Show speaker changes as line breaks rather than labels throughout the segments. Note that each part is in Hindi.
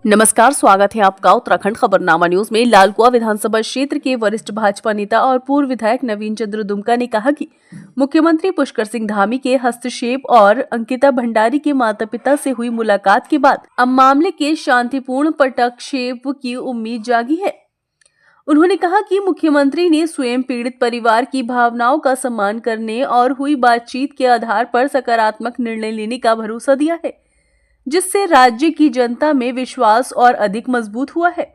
नमस्कार, स्वागत है आपका उत्तराखंड खबरनामा न्यूज में। लालकुआ विधानसभा क्षेत्र के वरिष्ठ भाजपा नेता और पूर्व विधायक नवीन चंद्र दुमका ने कहा कि मुख्यमंत्री पुष्कर सिंह धामी के हस्तक्षेप और अंकिता भंडारी के माता पिता से हुई मुलाकात के बाद अब मामले के शांतिपूर्ण पटक्षेप की उम्मीद जागी है। उन्होंने कहा कि मुख्यमंत्री ने स्वयं पीड़ित परिवार की भावनाओं का सम्मान करने और हुई बातचीत के आधार पर सकारात्मक निर्णय लेने का भरोसा दिया है, जिससे राज्य की जनता में विश्वास और अधिक मजबूत हुआ है।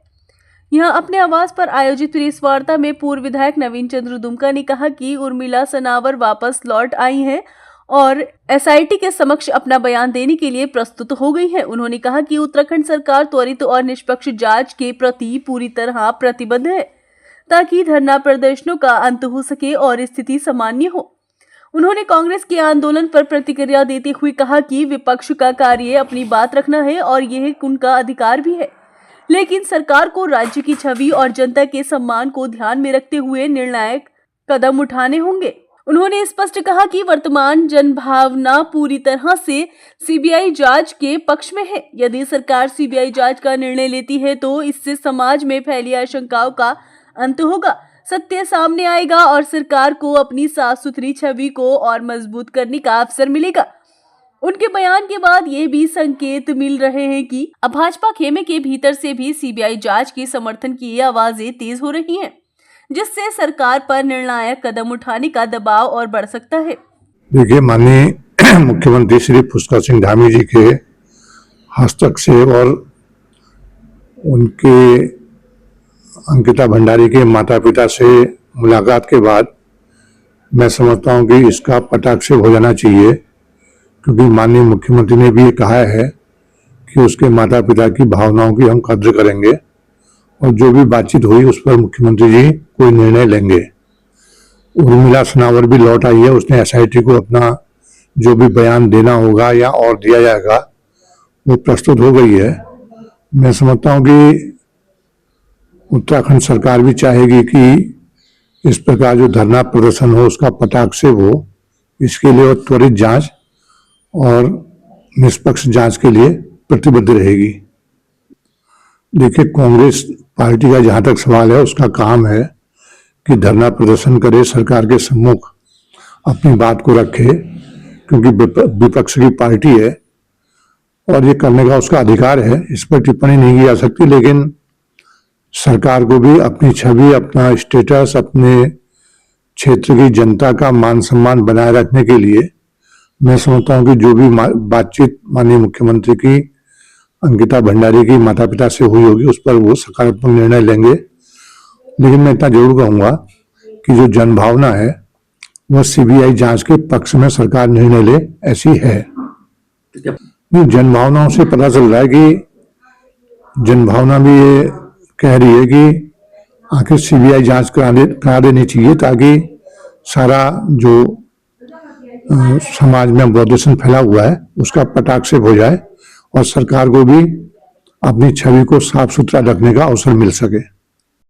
यहां अपने आवास पर आयोजित प्रेस वार्ता में पूर्व विधायक नवीन चंद्र दुमका ने कहा कि उर्मिला सनावर वापस लौट आई हैं और एसआईटी के समक्ष अपना बयान देने के लिए प्रस्तुत हो गई हैं। उन्होंने कहा कि उत्तराखंड सरकार त्वरित और निष्पक्ष जांच के प्रति पूरी तरह प्रतिबद्ध है, ताकि धरना प्रदर्शनों का अंत हो सके और स्थिति सामान्य हो। उन्होंने कांग्रेस के आंदोलन पर प्रतिक्रिया देते हुए कहा कि विपक्ष का कार्य अपनी बात रखना है और यह उनका अधिकार भी है, लेकिन सरकार को राज्य की छवि और जनता के सम्मान को ध्यान में रखते हुए निर्णायक कदम उठाने होंगे। उन्होंने स्पष्ट कहा कि वर्तमान जनभावना पूरी तरह से सीबीआई जांच के पक्ष में है। यदि सरकार सीबीआई जांच का निर्णय लेती है तो इससे समाज में फैली आशंकाओं का अंत होगा, सत्य सामने आएगा और सरकार को अपनी साफ सुथरी छवि को और मजबूत करने का अवसर मिलेगा। उनके बयान के बाद ये भी संकेत मिल रहे हैं कि अब भाजपा खेमे के भीतर से भी सीबीआई जांच के समर्थन की आवाजें तेज हो रही हैं, जिससे सरकार पर निर्णायक कदम उठाने का दबाव और बढ़ सकता है।
देखिए, माननीय मुख्यमंत्री श्री पुष्कर सिंह धामी जी के हस्तक्षेप और उनके अंकिता भंडारी के माता पिता से मुलाकात के बाद मैं समझता हूं कि इसका पटाक्षेप हो जाना चाहिए, क्योंकि माननीय मुख्यमंत्री ने भी ये कहा है कि उसके माता पिता की भावनाओं की हम कद्र करेंगे और जो भी बातचीत हुई उस पर मुख्यमंत्री जी कोई निर्णय लेंगे। उर्मिला सनावर भी लौट आई है, उसने एसआईटी को अपना जो भी बयान देना होगा या और दिया जाएगा वो प्रस्तुत हो गई है। मैं समझता हूं कि उत्तराखंड सरकार भी चाहेगी कि इस प्रकार जो धरना प्रदर्शन हो उसका पटाक्षेप हो। इसके लिए वो त्वरित जांच और निष्पक्ष जांच के लिए प्रतिबद्ध रहेगी। देखिए, कांग्रेस पार्टी का जहां तक सवाल है, उसका काम है कि धरना प्रदर्शन करे, सरकार के सम्मुख अपनी बात को रखे, क्योंकि विपक्ष की पार्टी है और ये करने का उसका अधिकार है, इस पर टिप्पणी नहीं की जा सकती। लेकिन सरकार को भी अपनी छवि, अपना स्टेटस, अपने क्षेत्र की जनता का मान सम्मान बनाए रखने के लिए मैं समझता हूं कि जो भी बातचीत माननीय मुख्यमंत्री की अंकिता भंडारी की माता पिता से हुई होगी उस पर वो सकारात्मक निर्णय लेंगे। लेकिन मैं इतना जरूर कहूंगा कि जो जनभावना है वह सीबीआई जांच के पक्ष में सरकार निर्णय ले, ऐसी है। जनभावनाओं से पता चल रहा है कि जनभावना भी ये कह रही है कि आखिर सीबीआई जांच करा देनी चाहिए, ताकि सारा जो समाज में अपराध फैला हुआ है उसका पटाक्षेप हो जाए और सरकार को भी अपनी छवि को साफ सुथरा रखने का अवसर मिल सके।